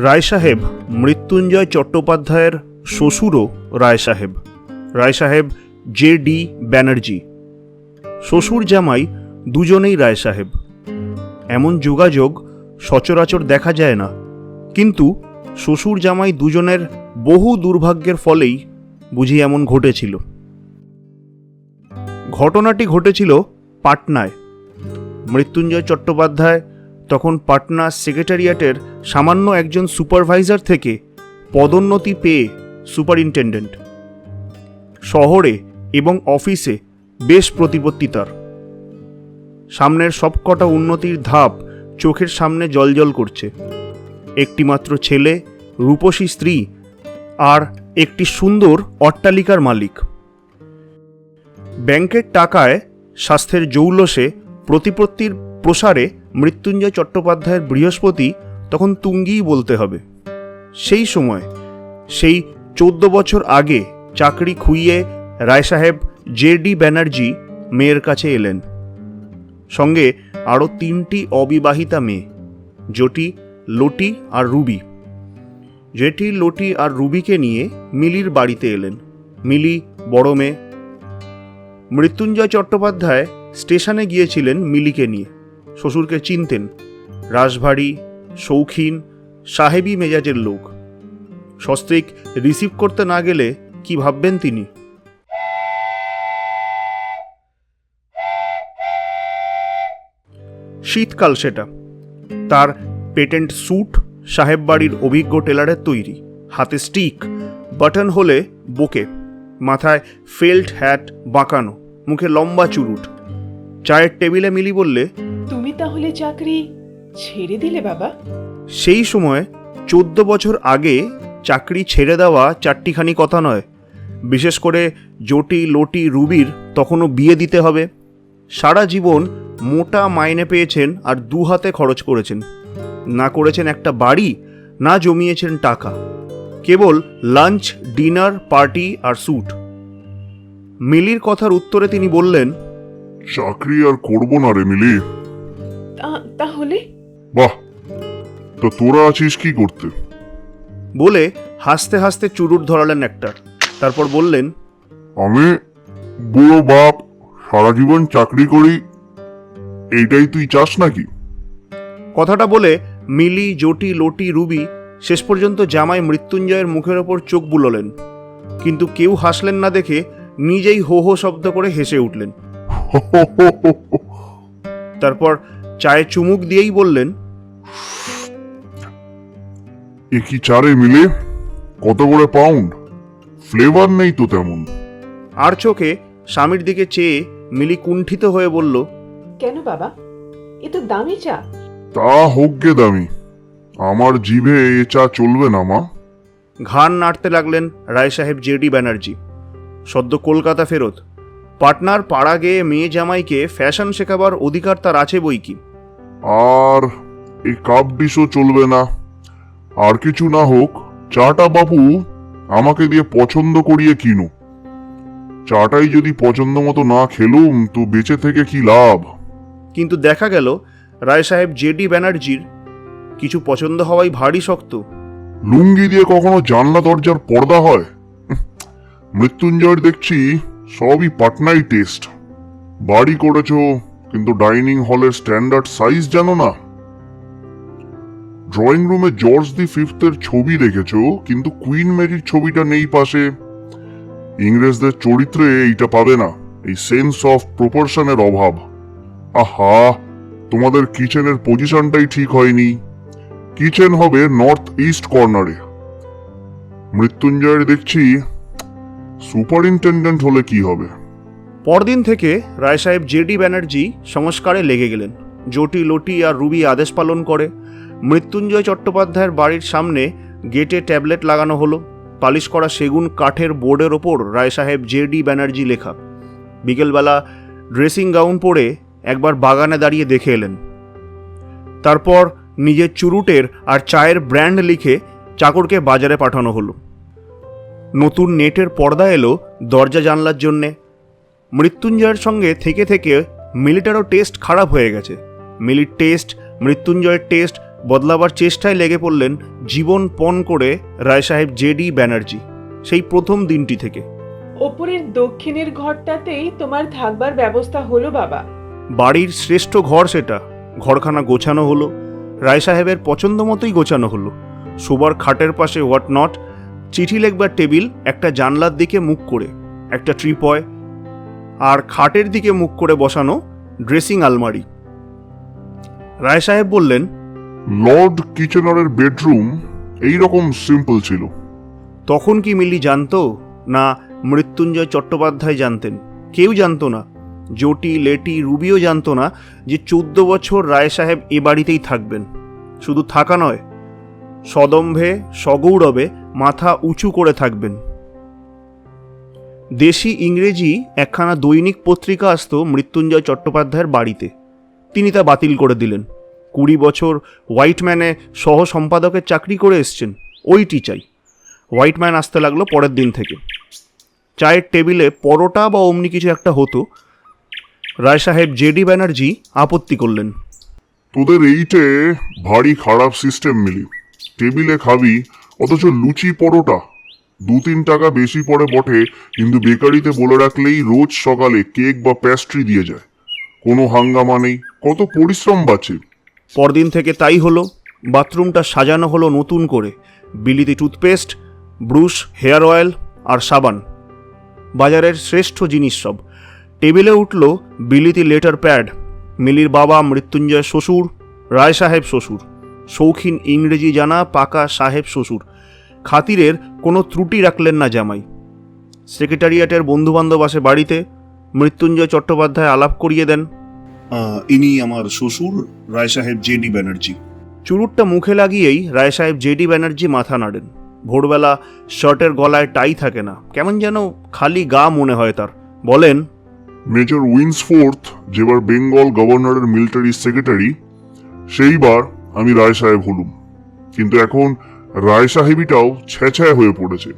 রায় সাহেব মৃত্যুঞ্জয় চট্টোপাধ্যায়ের শ্বশুরও রায় সাহেব জে.ডি. ব্যানার্জি। শ্বশুর জামাই দুজনেই রায় সাহেব। এমন যোগাযোগ সচরাচর দেখা যায় না, কিন্তু শ্বশুর জামাই দুজনের বহু দুর্ভাগ্যের ফলেই বুঝি এমন ঘটেছিল। ঘটনাটি ঘটেছিল পাটনায়। মৃত্যুঞ্জয় চট্টোপাধ্যায় তখন পাটনা সেক্রেটারিয়েটের সামান্য একজন সুপারভাইজার থেকে পদোন্নতি পেয়ে সুপারিনটেন্ডেন্ট। শহরে এবং অফিসে বেশ প্রতিপত্তি তার। সামনের সবকটা উন্নতির ধাপ চোখের সামনে জ্বলজ্বল করছে। একটিমাত্র ছেলে, রূপসী স্ত্রী আর একটি সুন্দর অট্টালিকার মালিক। ব্যাংকের টাকায় স্বাস্থ্যের জৌলসে প্রতিপত্তির প্রসারে মৃত্যুঞ্জয় চট্টোপাধ্যায়ের বৃহস্পতি তখন তুঙ্গিই বলতে হবে। সেই সময়, সেই 14 বছর আগে চাকরি খুইয়ে রায় সাহেব জে.ডি. ব্যানার্জি মেয়ের কাছে এলেন। সঙ্গে আরও 3টি অবিবাহিতা মেয়ে, জটি, লটি আর রুবি। জেঠি, লটি আর রুবিকে নিয়ে মিলির বাড়িতে এলেন। মিলি বড় মেয়ে। মৃত্যুঞ্জয় চট্টোপাধ্যায় স্টেশনে গিয়েছিলেন মিলিকে নিয়ে। শ্বশুরকে চিনতেন, রাশভারী, শৌখিন, সাহেবী মেজাজের লোক। সস্ত্রীক রিসিভ করতে না গেলে কি ভাববেন তিনি। শীতকাল সেটা। তার পেটেন্ট স্যুট সাহেব বাড়ির অভিজ্ঞ টেলারের তৈরি, হাতে স্টিক, বাটন হলে বোকে, মাথায় ফেল্ট হ্যাট বাঁকানো, মুখে লম্বা চুরুট। চায়ের টেবিলে মিলি বললে, তুমি তাহলে চাকরি ছেড়ে দিলে বাবা? সেই সময় 14 বছর আগে চাকরি ছেড়ে দেওয়া চারটিখানি কথা নয়। বিশেষ করে জটি, লটি, রুবির তখনও বিয়ে দিতে হবে। সারা জীবন মোটা মাইনে পেয়েছেন আর 2 হাতে খরচ করেছেন। না করেছেন একটা বাড়ি, না জমিয়েছেন টাকা। কেবল লাঞ্চ, ডিনার, পার্টি আর স্যুট। মিলির কথার উত্তরে তিনি বললেন, চাকরি আর করবো না রে মিলি। তাহলে? বাহ, তো তোরা আছিস কি করতে? বলে হাসতে হাসতে চুরুট ধরালেন একটা। তারপর বললেন, আমি বুড়ো বাপ, সারা জীবন চাকরি করি, এইটাই তুই চাস নাকি? কথাটা বলে মিলি, জটি, লটি, রুবি শেষ পর্যন্ত জামাই মৃত্যুঞ্জয়ের মুখের ওপর চোখ বুলোলেন। কিন্তু কেউ হাসলেন না দেখে নিজেই হো হো শব্দ করে হেসে উঠলেন। তারপর চায়ে চুমুক দিয়েই বললেন, এ কি চারে মিলে? কত করে পাউন্ড? ফ্লেভার নেই তো তেমন। আর চোখে স্বামীর দিকে চেয়ে মিলি কুণ্ঠিত হয়ে বলল, কেন বাবা, এ তো দামি চা। তা হোক গে দামি, আমার জিভে এ চা চলবে না মা। ঘাড় নাড়তে লাগলেন রায় সাহেব জে.ডি. ব্যানার্জি। সদ্য কলকাতা ফেরত, পাটনার পাড়া গেয়ে মেয়ে জামাইকে ফ্যাশন শেখাবার অধিকার তার আছে বই কি। আর এই কাপ ডিশও চলবে না। আর কিছু না হোক, চাটা বাপু আমাকে দিয়ে পছন্দ করিয়ে কিনো। চাটাই যদি পছন্দ মতো না খেলুম তো বেঁচে থেকে কি লাভ? কিন্তু দেখা গেল রায় সাহেব জে.ডি. ব্যানার্জির কিছু পছন্দ হওয়াই ভারী শক্ত। লুঙ্গি দিয়ে কখনো জানলা দরজার পর্দা হয়? মৃত্যুঞ্জয়ের দেখছি সবই পাটনাই টেস্ট। বাড়ি করেছো, কিন্তু ডাইনিং হলের স্ট্যান্ডার্ড সাইজ জানো না। ড্রয়িং রুমে জর্জ দি ফিফথের ছবি রেখেছো, কিন্তু কুইন মেরির ছবিটা নেই পাশে। ইংরেজদের চরিত্রে এইটা পাবে না, এই সেন্স অফ প্রপোর্শনের অভাব। আহা, তোমাদের কিচেনের পজিশনটাই ঠিক হয়নি। কিচেন হবে নর্থ ইস্ট কর্নারে। মৃত্যুঞ্জয়ের দেখছি সুপারিনটেন্ডেন্ট হলে কি হবে। পরদিন থেকে রায় সাহেব জে.ডি. ব্যানার্জি সংস্কারে লেগে গেলেন। জটি, লটি আর রুবি আদেশ পালন করে। মৃত্যুঞ্জয় চট্টোপাধ্যায়ের বাড়ির সামনে গেটে ট্যাবলেট লাগানো হলো। পালিশ করা সেগুন কাঠের বোর্ডের ওপর রায় সাহেব জে.ডি. ব্যানার্জি লেখা। বিকেলবেলা ড্রেসিং গাউন পরে একবার বাগানে দাঁড়িয়ে দেখে এলেন। তারপর নিজের চুরুটের আর চায়ের ব্র্যান্ড লিখে চাকরকে বাজারে পাঠানো হলো। নতুন নেটের পর্দা এলো দরজা জানলার জন্যে। মৃত্যুঞ্জয়ের সঙ্গে থেকে থেকে মিলিটারও টেস্ট খারাপ হয়ে গেছে। মিলির টেস্ট, মৃত্যুঞ্জয়ের টেস্ট বদলাবার চেষ্টায় লেগে পড়লেন জীবন পণ করে রায়সাহেব জেডি ব্যানার্জি সেই প্রথম দিনটি থেকে। ওপরের দক্ষিণের ঘরটাতেই তোমার থাকবার ব্যবস্থা হলো বাবা। বাড়ির শ্রেষ্ঠ ঘর সেটা। ঘরখানা গোছানো হলো, রায়সাহেবের পছন্দ মতোই গোছানো হলো। শোবার খাটের পাশে হোয়াট নট, চিঠি লেখবার টেবিল একটা জানলার দিকে মুখ করে, একটা ট্রিপয়, আর খাটের দিকে মুখ করে বসানো ড্রেসিং আলমারি। রায়সাহেব বললেন, লর্ড কিচেনারের বেডরুম এইরকম সিম্পল ছিল। তখন কি মিলি জানতো? না মৃত্যুঞ্জয় চট্টোপাধ্যায় জানতেন? কেউ জানতো না। জটি, লেটি, রুবিও জানতো না যে 14 বছর রায়সাহেব এ বাড়িতেই থাকবেন। শুধু থাকা নয়, সদম্ভে সগৌরবে মাথা উঁচু করে থাকবেন। দেশি ইংরেজি একখানা দৈনিক পত্রিকা আসতো মৃত্যুঞ্জয় চট্টোপাধ্যায়ের বাড়িতে। তিনি তা বাতিল করে দিলেন। 20 বছর হোয়াইটম্যানে সহ সম্পাদকের চাকরি করে এসছেন, ওইটি চাই। হোয়াইটম্যান আসতে লাগলো পরের দিন থেকে। চায়ের টেবিলে পরোটা বা অমনি কিছু একটা হতো। রায়সাহেব জেডি ব্যানার্জি আপত্তি করলেন। তোদের এইটে ভারী খারাপ সিস্টেম মিলি। টেবিলে খাবি, অথচ লুচি পরোটা 2-3 টাকা বেশি পড়ে বটে, কিন্তু বেকারিতে বলে রাখলেই রোজ সকালে কেক বা প্যাস্ট্রি দিয়ে যায়। কোনো হাঙ্গামা নেই, কত পরিশ্রম বাঁচে। পরদিন থেকে তাই হলো। বাথরুমটা সাজানো হলো নতুন করে। বিলিতি টুথপেস্ট, ব্রুশ, হেয়ার অয়েল আর সাবান, বাজারের শ্রেষ্ঠ জিনিস সব। টেবিলে উঠল বিলিতি লেটার প্যাড। মিলির বাবা মৃত্যুঞ্জয় শ্বশুর, রায়সাহেব শ্বশুর, শৌখিন ইংরেজি জানা পাকা সাহেব শ্বশুর। খাতিরের কোনো ত্রুটি রাখলেন না জামাই। সেক্রেটারিয়েটের বন্ধুবান্ধব আসে বাড়িতে। মৃত্যুঞ্জয় চট্টোপাধ্যায় আলাপ করিয়ে দেন, ইনি আমার শ্বশুর রায়সাহেব জেডি ব্যানার্জি। চুরুটটা মুখে লাগিয়েই রায়সাহেব জেডি ব্যানার্জি মাথা নাড়েন। ভোরবেলা শার্টের গলায় টাই থাকে না, কেমন যেন খালি গা মনে হয় তার। বলেন, মেজর উইন্সফোর্থ যেবার বেঙ্গল গভর্নরের মিলিটারি সেক্রেটারি, সেইবার আমি রায় সাহেব হলুম। কিন্তু এখন রায় সাহেবিটাও ছ্যাঁছায় হয়ে পড়েছে।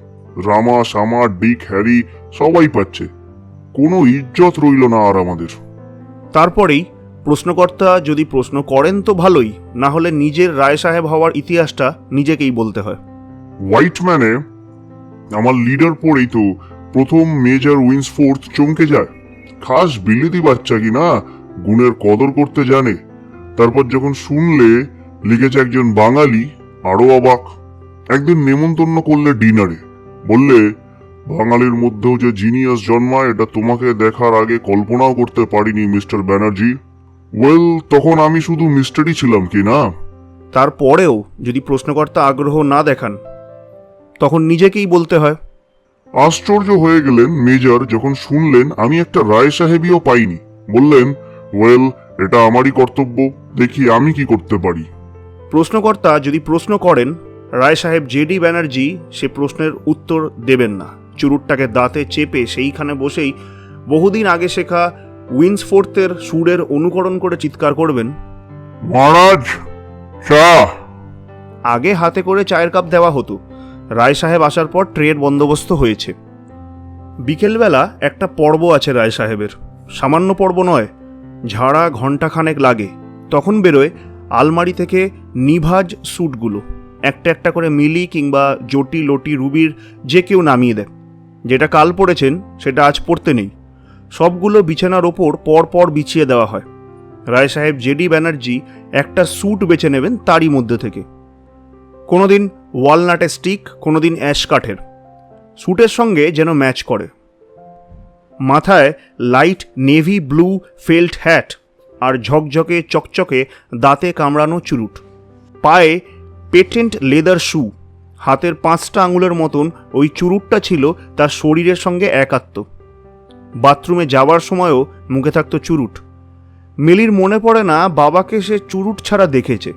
রামা, শামা, ডিক, হ্যারি সবাই পাচ্ছে। কোনো ইজ্জত রইল না আর আমাদের। তারপরেই প্রশ্নকর্তা যদি প্রশ্ন করেন তো ভালোই, না হলে নিজের রায় সাহেব হওয়ার ইতিহাসটা নিজেকেই বলতে হয়। হোয়াইটম্যানে আমার লিডার পড়েই তো প্রথম মেজর উইন্সফোর্থ চমকে যায়। খাস বিলিতি বাচ্চা কি না, গুণের কদর করতে জানে। তারপর যখন শুনলে লিখেছে একজন বাঙালি, আরো অবাক। একদিন নেমন্তন্ন করলে ডিনারে, বললে বাঙালির মধ্যেও যে জিনিয়াস জন্মায় এটা তোমাকে দেখার আগে কল্পনাও করতে পারিনি মিস্টার ব্যানার্জি। ওয়েল, তখন আমি শুধু মিস্টারই ছিলাম কি না। তারপরেও যদি প্রশ্নকর্তা আগ্রহ না দেখান, তখন নিজেকেই বলতে হয়। আশ্চর্য হয়ে গেলেন মেজর যখন শুনলেন আমি একটা রায় সাহেবিও পাইনি। বললেন, ওয়েল, এটা আমারই কর্তব্য, দেখি আমি কি করতে পারি। প্রশ্নকর্তা যদি প্রশ্ন করেন, রায় সাহেব জেডি ব্যানার্জি সে প্রশ্নের উত্তর দেবেন না। চুরুটটাকে দাঁতে চেপে সেইখানে বসেই বহুদিন আগে শেখা উইন্সফোর্থের সুরের অনুকরণ করে চিৎকার করবেন, মহারাজ, চা। আগে হাতে করে চায়ের কাপ দেওয়া হতো। রায় সাহেব আসার পর ট্রের বন্দোবস্ত হয়েছে। বিকেলবেলা একটা পর্ব আছে রায় সাহেবের। সামান্য পর্ব নয়, ঝাড়া ঘণ্টাখানেক লাগে। তখন বেরোয় আলমারি থেকে নিভাজ স্যুটগুলো। একটা একটা করে মিলি কিংবা জটি, লটি, রুবির যে কেউ নামিয়ে দেয়। যেটা কাল পড়েছেন সেটা আজ পড়তে নেই। সবগুলো বিছানার ওপর পর পর বিছিয়ে দেওয়া হয়। রায় সাহেব জেডি ব্যানার্জি একটা স্যুট বেছে নেবেন তারই মধ্যে থেকে। কোনোদিন ওয়ালনাটের স্টিক, কোনোদিন অ্যাশ কাঠের। স্যুটের সঙ্গে যেন ম্যাচ করে। মাথায় light navy blue felt hat আর ঝকঝকে চকচকে দাঁতে কামড়ানো চুরুট। পায়ে পেটেন্ট লেদার শু। হাতের 5টা আঙুলের মতন ওই চুরুটটা ছিল তার শরীরের সঙ্গে একাত্ম। বাথরুমে যাওয়ার সময়ও মুখে থাকতো চুরুট। মিলির মনে পড়ে না বাবাকে সে চুরুট ছাড়া দেখেছে।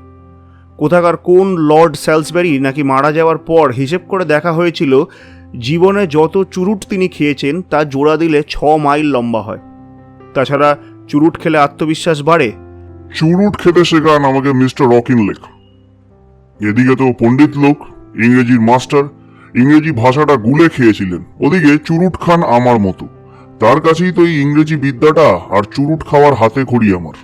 কোথাকার কোন লর্ড স্যালসব্যারি নাকি মারা যাওয়ার পর হিসেব করে দেখা হয়েছিল, জীবনে যত চুরুট তিনি খেয়েছেন তা জোড়া দিলে 6 মাইল লম্বা হয়। তাছাড়া চুরুট খেলে আত্মবিশ্বাস বাড়ে। চুরুট খেতে শেখান আমাকে মিস্টার রকিনলেক। এদিকে তো পণ্ডিত লোক, ইংরেজির মাস্টার, ইংরেজি ভাষাটা গুলে খেয়েছিলেন। ওদিকে চুরুট খান আমার মতো। তার কাছেই তো এই ইংরেজি বিদ্যাটা আর চুরুট খাওয়ার হাতে খড়ি আমার।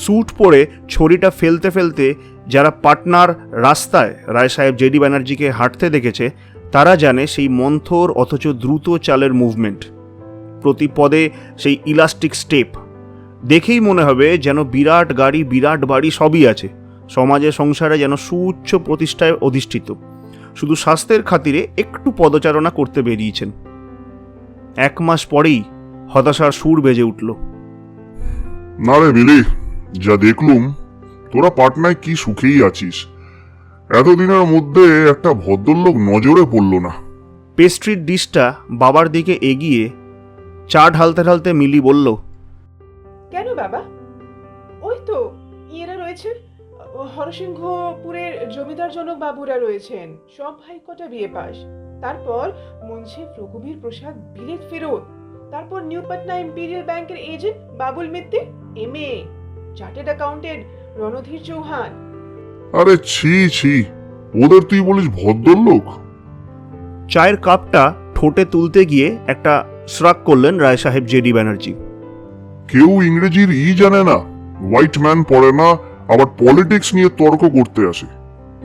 স্যুট পরে ছড়িটা ফেলতে ফেলতে যারা পাটনার রাস্তায় রায় সাহেব জেডি ব্যানার্জিকে হাঁটতে দেখেছে তারা জানে সেই মন্থর অথচ দ্রুত চালের মুভমেন্ট, প্রতি পদে সেই ইলাস্টিক স্টেপ দেখেই মনে হবে যেন বিরাট গাড়ি বিরাট বাড়ি সবই আছে, সমাজে সংসারে যেন সুউচ্চ প্রতিষ্ঠায় অধিষ্ঠিত, শুধু স্বাস্থ্যের খাতিরে একটু পদচারণা করতে বেরিয়েছেন। 1 মাস পরেই হতাশার সুর বেজে উঠল। না রে মিলি, যা দেখলুম তোরা পাটনায় কি সুখেই আছিস। এতদিনের মধ্যে একটা ভদ্রলোক নজরে পড়ল না। পেস্ট্রির ডিশটা বাবার দিকে এগিয়ে চা ঢালতে ঢালতে মিলি বলল, কেন বাবা? ওই তো ইয়েরা রয়েছে, হরসিংহপুরের জমিদার জনক বাবুরা রয়েছেন, সব ভাই কটা বিয়ে পাস। তারপর মুন্সি রঘুবীর প্রসাদ বিলেত ফেরত, তারপর নিউ পাটনা ইম্পিরিয়াল ব্যাংকের agent Babul Mittir MA, chartered accountant Randhir Chauhan. আরে ছি ছি, ওদের তুই বলিস ভদ্রলোক? চায়ের কাপটা ঠোঁটে তুলতে গিয়ে একটা শ্রাগ করলেন রায় সাহেব জেডি ব্যানার্জি। কেউ ইংরেজির জানে না, হোয়াইট ম্যান পড়ে না, আবার পলিটিক্স নিয়ে তর্ক করতে আসে।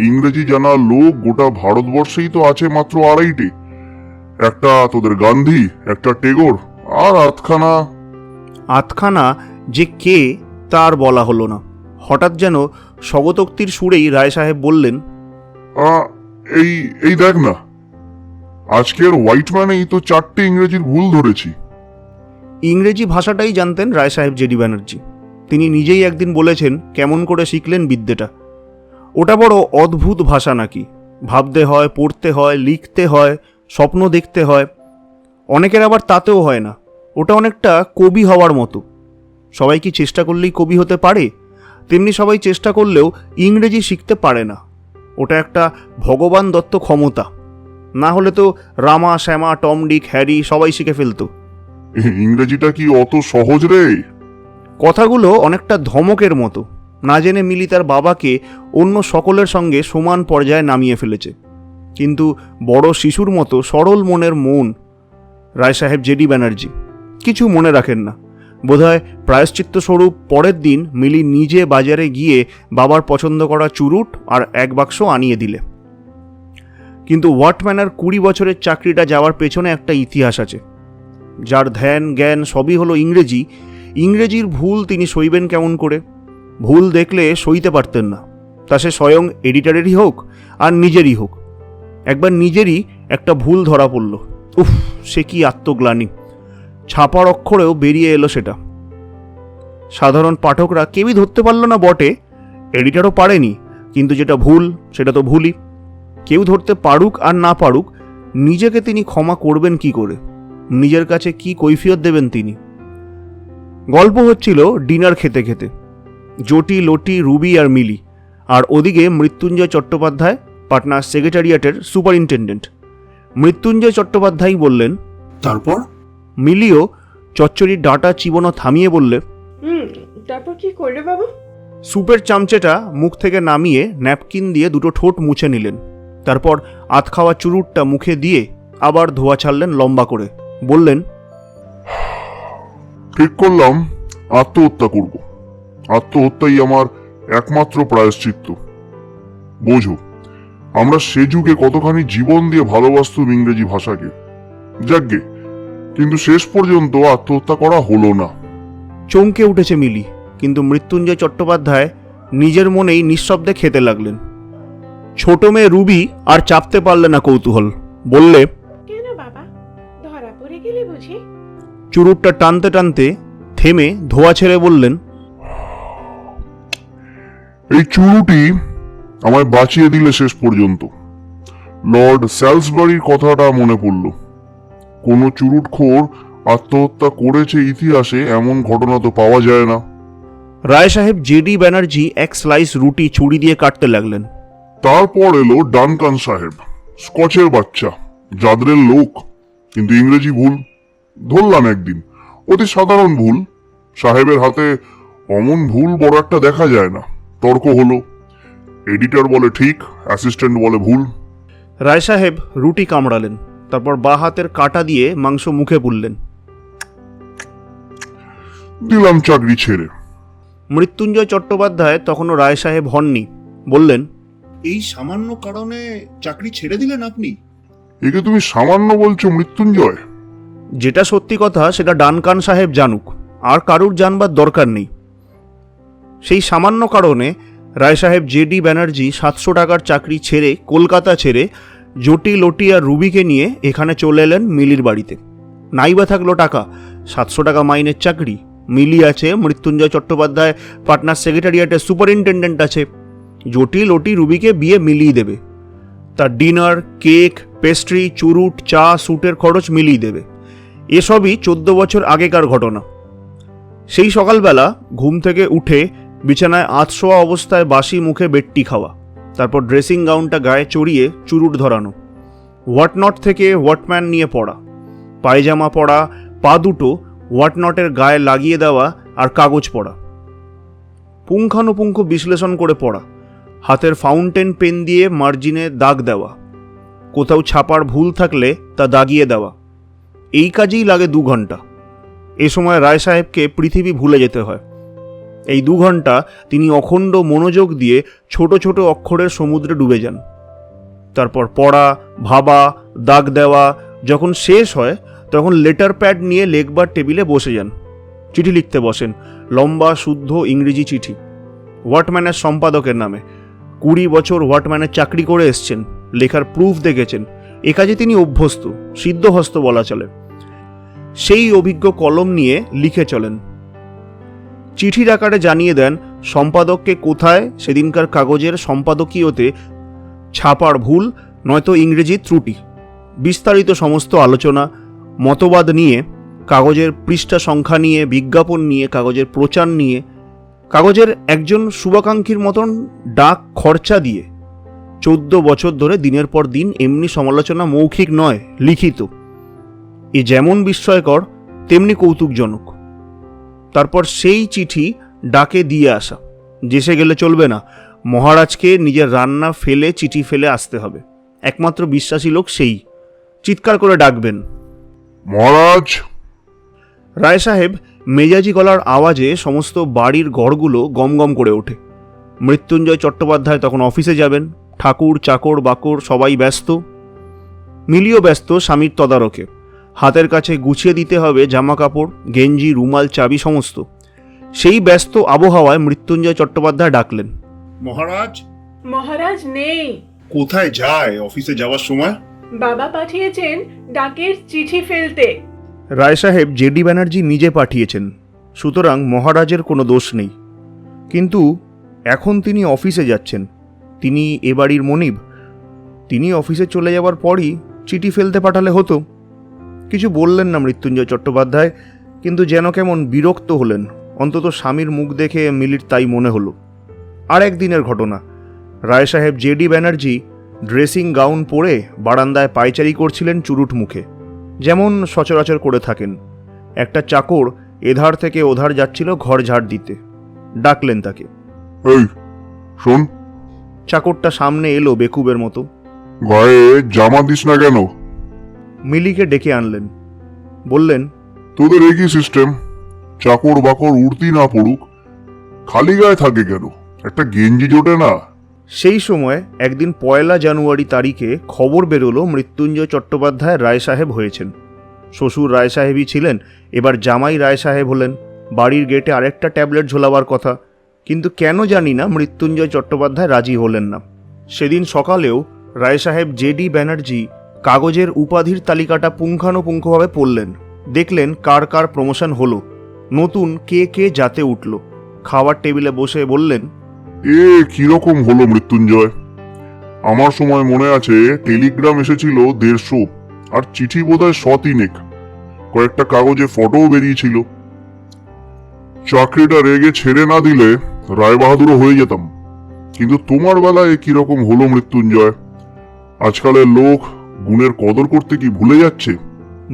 ইংরেজি জানা লোক গোটা ভারতবর্ষেই তো আছে মাত্র 2.5টে, একটা তোদের গান্ধী, একটা টেগোর, আর আতখানা যে কে তার বলা হলো না। হঠাৎ যেন স্বগতোক্তির সুরেই রায় সাহেব বললেন, এই এই দেখ না, আজকের হোয়াইট ম্যানেই তো 4টে ইংরেজির ভুল ধরেছি। ইংরেজি ভাষাটাই জানতেন রায় সাহেব জেডি ব্যানার্জি। তিনি নিজেই একদিন বলেছেন কেমন করে শিখলেন বিদ্যেটা। ওটা বড় অদ্ভুত ভাষা নাকি, ভাবতে হয়, পড়তে হয়, লিখতে হয়, স্বপ্ন দেখতে হয়। অনেকের আবার তাতেও হয় না। ওটা অনেকটা কবি হওয়ার মতো। সবাই কি চেষ্টা করলেই কবি হতে পারে? তেমনি সবাই চেষ্টা করলেও ইংরেজি শিখতে পারে না। ওটা একটা ভগবান দত্ত ক্ষমতা, না হলে তো রামা শ্যামা টম ডিক হ্যারি সবাই শিখে ফেলতো। ইংরেজিটা কি অত সহজ রে? কথাগুলো অনেকটা ধমকের মতো। না জেনে মিলি তার বাবাকে অন্য সকলের সঙ্গে সমান পর্যায়ে নামিয়ে ফেলেছে। কিন্তু বড় শিশুর মতো সরল মনের মন রায় সাহেব জেডি ব্যানার্জি কিছু মনে রাখেন না। বোধহয় প্রায়শ্চিত্ত স্বরূপ পরের দিন মিলি নিজে বাজারে গিয়ে বাবার পছন্দ করা চুরুট আর 1 বাক্স আনিয়ে দিলে। কিন্তু ওয়াটম্যানের 20 বছরের চাকরিটা যাওয়ার পেছনে একটা ইতিহাস আছে। যার ধ্যান জ্ঞান সবই হলো ইংরেজি, ইংরেজির ভুল তিনি সইবেন কেমন করে? ভুল দেখলে সইতে পারতেন না, তা সে স্বয়ং এডিটরেরই হোক আর নিজেরই হোক। একবার নিজেরই একটা ভুল ধরা পড়ল। উফ, সে কি আত্মগ্লানি! ছাপার অক্ষরেও বেরিয়ে এলো সেটা। সাধারণ পাঠকরা কেউই ধরতে পারল না বটে, এডিটরও পারেনি, কিন্তু যেটা ভুল সেটা তো ভুলই। কেউ ধরতে পারুক আর না পারুক, নিজেকে তিনি ক্ষমা করবেন কি করে? নিজের কাছে কি কৈফিয়ত দেবেন তিনি? গল্প হচ্ছিল ডিনার খেতে খেতে, জটি লটি রুবি আর মিলি, আর ওদিকে মৃত্যুঞ্জয় চট্টোপাধ্যায়, পাটনার সেক্রেটারিয়েটের সুপারিনটেন্ডেন্ট। মৃত্যুঞ্জয় চট্টোপাধ্যায় বললেন, তারপর? মিলিও চচ্চড়ির ডাটা চিবোনো থামিয়ে বললে, তারপর কি করলে বাবা? সুপের চামচেটা মুখ থেকে নামিয়ে ন্যাপকিন দিয়ে 2টো ঠোঁট মুছে নিলেন। তারপর আধ খাওয়া চুরুটটা মুখে দিয়ে আবার ধোয়া ছাড়লেন লম্বা করে। বললেন, ঠিক করলাম আত্মহত্যা করব। আত্মহত্যাই আমার একমাত্র প্রায়শ্চিত্ত। বোঝো, আমরা সে যুগে কতখানি জীবন দিয়ে ভালোবাসতাম ইংরেজি ভাষাকে। যাকগে, কিন্তু শেষ পর্যন্ত আত্মহত্যা করা হলো না। চমকে উঠেছে মিলি, কিন্তু মৃত্যুঞ্জয় চট্টোপাধ্যায় নিজের মনেই নিঃশব্দে খেতে লাগলেন। ছোট মেয়ে রুবি আর চাপতে পারলে না কৌতূহল, বললে, কেন বাবা, ধরা পড়ে গেলে বুঝি? চুরুটটা টানতে টানতে থেমে ধোয়া ছেড়ে বললেন, এই চুরুটি আমায় বাঁচিয়ে দিলে শেষ পর্যন্ত। লর্ড স্যালসবারির কথাটা মনে পড়ল। কোনো চুরুটখোর আত্মহত্যা করেছে ইতিহাসে এমন ঘটনা তো পাওয়া যায় না। রায় সাহেব জেডি ব্যানার্জি 1 স্লাইস রুটি ছুরি দিয়ে কাটতে লাগলেন। তারপর এলো ডানকান সাহেব, স্কচের বাচ্চা, জাদরের লোক, কিন্তু ইংরেজি ভুল ধরলাম একদিন, অতি সাধারণ ভুল। সাহেবের হাতে অমন ভুল বড় একটা দেখা যায় না। তর্ক হলো, এডিটর বলে ঠিক, অ্যাসিস্ট্যান্ট বলে ভুল। রায় সাহেব রুটি কামড়ালেন, তারপর বাঁ হাতের কাটা দিয়ে মাংস মুখে পুরলেন। দিলাম চাকরি ছেড়ে। মৃত্যুঞ্জয় চট্টোপাধ্যায় তখনও রায় সাহেব হননি, বললেন, এই সামান্য কারণে চাকরি ছেড়ে দিলেন আপনি? একে তুমি সামান্য বলছো মৃত্যুঞ্জয়? যেটা সত্যি কথা সেটা ডানকান সাহেব জানুক, আর কারুর জানবার দরকার নেই। সেই সামান্য কারণে রায় সাহেব জেডি ব্যানার্জি 700 টাকার চাকরি ছেড়ে কলকাতা ছেড়ে জটি লটি আর রুবিকে নিয়ে এখানে চলে এলেন মিলির বাড়িতে। নাইবা থাকলো টাকা, 700 টাকা মাইনের চাকরি, মিলি আছে, মৃত্যুঞ্জয় চট্টোপাধ্যায় পাটনার সেক্রেটারিয়েটের সুপারিনটেন্ডেন্ট আছে। জটি লটি রুবিকে বিয়ে মিলিয়ে দেবে, তার ডিনার, কেক, পেস্ট্রি, চুরুট, চা, স্যুটের খরচ মিলিয়ে দেবে। এসবই 14 বছর আগেকার ঘটনা। সেই সকালবেলা ঘুম থেকে উঠে বিছানায় আধশোয়া অবস্থায় বাসি মুখে বেডটি খাওয়া, তারপর ড্রেসিং গাউনটা গায়ে চড়িয়ে চুরুট ধরানো, হোয়াটনট থেকে হোয়াটম্যান নিয়ে পড়া, পায়জামা পরা, পা দুটো হোয়াটনটের গায়ে লাগিয়ে দেওয়া আর কাগজ পড়া, পুঙ্খানুপুঙ্খ বিশ্লেষণ করে পড়া, হাতের ফাউন্টেন পেন দিয়ে মার্জিনে দাগ দেওয়া, কোথাও ছাপার ভুল থাকলে তা দাগিয়ে দেওয়া। এই কাজেই লাগে 2 ঘন্টা। এ সময় রায় সাহেবকে পৃথিবী ভুলে যেতে হয়। এই 2 ঘন্টা তিনি অখণ্ড মনোযোগ দিয়ে ছোট ছোট অক্ষরের সমুদ্রে ডুবে যান। তারপর পড়া, ভাবা, দাগ দেওয়া যখন শেষ হয় তখন লেটার প্যাড নিয়ে লেখবার টেবিলে বসে যান। চিঠি লিখতে বসেন, লম্বা শুদ্ধ ইংরেজি চিঠি, ওয়াটম্যানের সম্পাদকের নামে। 20 বছর ওয়াটম্যানের চাকরি করে এসছেন, লেখার প্রুফ দেখেছেন, এ কাজে তিনি অভ্যস্ত, সিদ্ধহস্ত বলা চলে। সেই অভিজ্ঞ কলম নিয়ে লিখে চলেন। চিঠির আকারে জানিয়ে দেন সম্পাদককে কোথায় সেদিনকার কাগজের সম্পাদকীয়তে ছাপার ভুল নয়তো ইংরেজি ত্রুটি। বিস্তারিত সমস্ত আলোচনা, মতবাদ নিয়ে, কাগজের পৃষ্ঠা সংখ্যা নিয়ে, বিজ্ঞাপন নিয়ে, কাগজের প্রচার নিয়ে, কাগজের একজন শুভাকাঙ্ক্ষীর মতন ডাক খরচা দিয়ে 14 বছর ধরে দিনের পর দিন এমনি সমালোচনা, মৌখিক নয় লিখিত। এ যেমন বিস্ময়কর তেমনি কৌতুকজনক। তারপর সেই চিঠি ডাকে দিয়ে আসা। যেসে গেলে চলবে না, মহারাজকে নিজের রান্না ফেলে চিঠি ফেলে আসতে হবে। একমাত্র বিশ্বাসী লোক সেই। চিৎকার করে ডাকবেন, মহারাজ! রায় সাহেব মেজাজি গলার আওয়াজে সমস্ত বাড়ির ঘরগুলো গমগম করে ওঠে। মৃত্যুঞ্জয় চট্টোপাধ্যায় তখন অফিসে যাবেন। ঠাকুর, চাকর, বাকর সবাই ব্যস্ত। মিলিও ব্যস্ত স্বামীর তদারকে। হাতের কাছে গুছিয়ে দিতে হবে জামা কাপড়, গেঞ্জি, রুমাল, চাবি সমস্ত। সেই ব্যস্ত আবহাওয়ায় মৃত্যুঞ্জয় চট্টোপাধ্যায় ডাকলেন, মহারাজ! মহারাজ নেই। কোথায় যায় অফিসে যাওয়ার সময়? বাবা পাঠিয়েছেন ডাকের চিঠি ফেলতে। রায় সাহেব জেডি ব্যানার্জি নিজে পাঠিয়েছেন, সুতরাং মহারাজের কোনো দোষ নেই। কিন্তু এখন তিনি অফিসে যাচ্ছেন, তিনি এ বাড়ির মনিব। তিনি অফিসে চলে যাওয়ার পরই চিঠি ফেলতে পাঠালে হতো। কিছু বললেন না মৃত্যুঞ্জয় চট্টোপাধ্যায়, কিন্তু যেন কেমন বিরক্ত হলেন। অন্তত স্বামীর মুখ দেখে মিলির তাই মনে হলো। আর একদিনের ঘটনা, রায় সাহেব জেডি ব্যানার্জি ড্রেসিং গাউন পরে বারান্দায় পায়চারি করছিলেন চুরুট মুখে, যেমন সচরাচর করে থাকেন। একটা চাকর এধার থেকে ওধার যাচ্ছিল ঘর ঝাড় দিতে। ডাকলেন তাকে, এই শোন। চাকরটা সামনে এলো বেকুবের মতো। গায়ে জামা দিস না কেন? মিলিকে ডেকে আনলেন, বললেন, তোদের একই সিস্টেম, চাকর বাকর উড়তি না পড়ুক, খালি গায়ে থাকে কেন? একটা গেঞ্জি জোটে না? সেই সময় একদিন 1 জানুয়ারি তারিখে খবর বেরোলো মৃত্যুঞ্জয় চট্টোপাধ্যায় রায় সাহেব হয়েছেন। শ্বশুর রায় সাহেবই ছিলেন, এবার জামাই রায় সাহেব হলেন। বাড়ির গেটে আরেকটা ট্যাবলেট ঝোলাবার কথা, কিন্তু কেন জানি না মৃত্যুঞ্জয় চট্টোপাধ্যায় রাজি হলেন না। সেদিন সকালেও রায় সাহেব জেডি ব্যানার্জি কাগজের উপাধির তালিকাটা পুঙ্খানুপুঙ্খভাবে পড়লেন। দেখলেন কার কার প্রমোশন হলো, নতুন কে কে যাতে উঠল। খাওয়ার টেবিলে বসে বললেন, এ কিরকম হলো মৃত্যুঞ্জয়? আমার সময় মনে আছে টেলিগ্রাম এসেছিল 150, আর চিঠি বোধহয় 100-3। কয়েকটা কাগজে ফটোও বেরিয়েছিল। চাকরিটা রেগে ছেড়ে না দিলে রায়বাহাদুরও হয়ে যেতাম। কিন্তু তোমার বেলায় কিরকম হলো মৃত্যুঞ্জয়? আজকালের লোক গুণের কদর করতে কি ভুলে যাচ্ছে?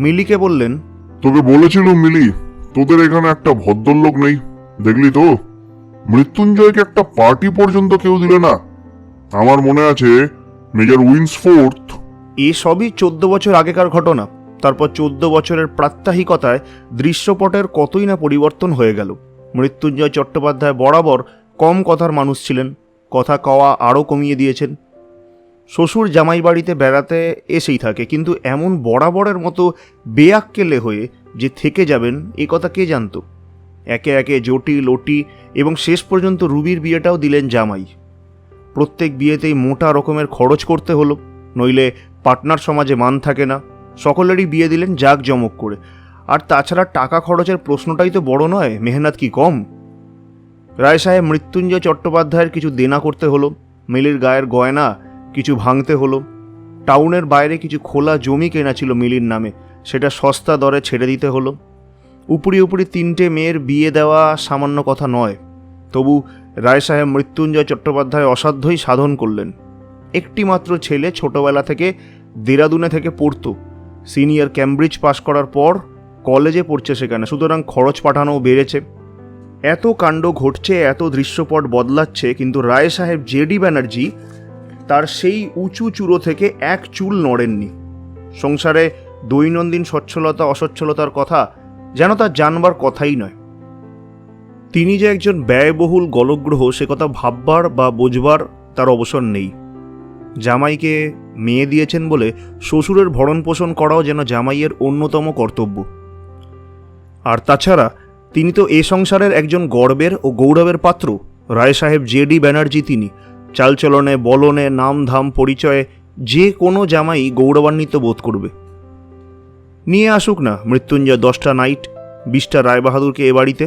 মিলিকে বললেন, তোকে বলেছিল মিলি, তোদের এখানে একটা ভদ্রলোক নেই, দেখলি তো? মৃত্যুঞ্জয়কে একটা পার্টি পর্যন্ত কেউ দিলে না। আমার মনে আছে মেজর উইন্সফোর্থ। এ সবই 14 বছর আগেকার ঘটনা। তারপর 14 বছরের প্রাত্যহিকতায় দৃশ্যপটের কতই না পরিবর্তন হয়ে গেল। মৃত্যুঞ্জয় চট্টোপাধ্যায় বরাবর কম কথার মানুষ ছিলেন। কথা কওয়া আরও কমিয়ে দিয়েছেন। শ্বশুর জামাই বাড়িতে বেড়াতে এসেই থাকে, কিন্তু এমন বরাবরের মতো বেয়াক্কেলে হয়ে যে থেকে যাবেন এ কথা কে জানত। একে একে জটি লটি এবং শেষ পর্যন্ত রুবির বিয়েটাও দিলেন জামাই। প্রত্যেক বিয়েতেই মোটা রকমের খরচ করতে হলো, নইলে পার্টনার সমাজে মান থাকে না। সকলেরই বিয়ে দিলেন জাঁকজমক করে। আর তাছাড়া টাকা খরচের প্রশ্নটাই তো বড় নয়, মেহনত কি কম। রায় সাহেব মৃত্যুঞ্জয় চট্টোপাধ্যায়ের কিছু দেনা করতে হলো, মিলির গায়ের গয়না কিছু ভাঙতে হলো। টাউনের বাইরে কিছু খোলা জমি কেনা ছিল মিলির নামে, সেটা সস্তা দরে ছেড়ে দিতে হলো। উপরি উপরি 3টে মেয়ের বিয়ে দেওয়া সামান্য কথা নয়। তবু রায় সাহেব মৃত্যুঞ্জয় চট্টোপাধ্যায় অসাধ্যই সাধন করলেন। একটি মাত্র ছেলে, ছোটবেলা থেকে দেরাদুনে থেকে পড়তো, সিনিয়র ক্যামব্রিজ পাশ করার পর কলেজে পড়ছে সেখানে, সুতরাং খরচ পাঠানোও বেড়েছে। এত কাণ্ড ঘটছে, এত দৃশ্যপট বদলাচ্ছে, কিন্তু রায় সাহেব জেডি ব্যানার্জি তার সেই উঁচু চূড়ো থেকে এক চুল নড়েননি। সংসারে দৈনন্দিন সচ্ছলতা অসচ্ছলতার কথা যেন তার জানবার কথাই নয়। তিনি যে একজন ব্যয়বহুল গলগ্রহ সে কথা ভাববার বা বোঝবার তার অবসর নেই। জামাইকে মেয়ে দিয়েছেন বলে শ্বশুরের ভরণ পোষণ করাও যেন জামাইয়ের অন্যতম কর্তব্য। আর তাছাড়া তিনি তো এ সংসারের একজন গর্বের ও গৌরবের পাত্র। রায় সাহেব জেডি ব্যানার্জি তিনি। চালচলনে, বলনে, নাম ধাম, পরিচয়ে যে কোনো জামাই গৌরবান্বিত বোধ করবে। নিয়ে আসুক না মৃত্যুঞ্জয় 10টা নাইট, 20টা রায়বাহাদুরকে এ বাড়িতে,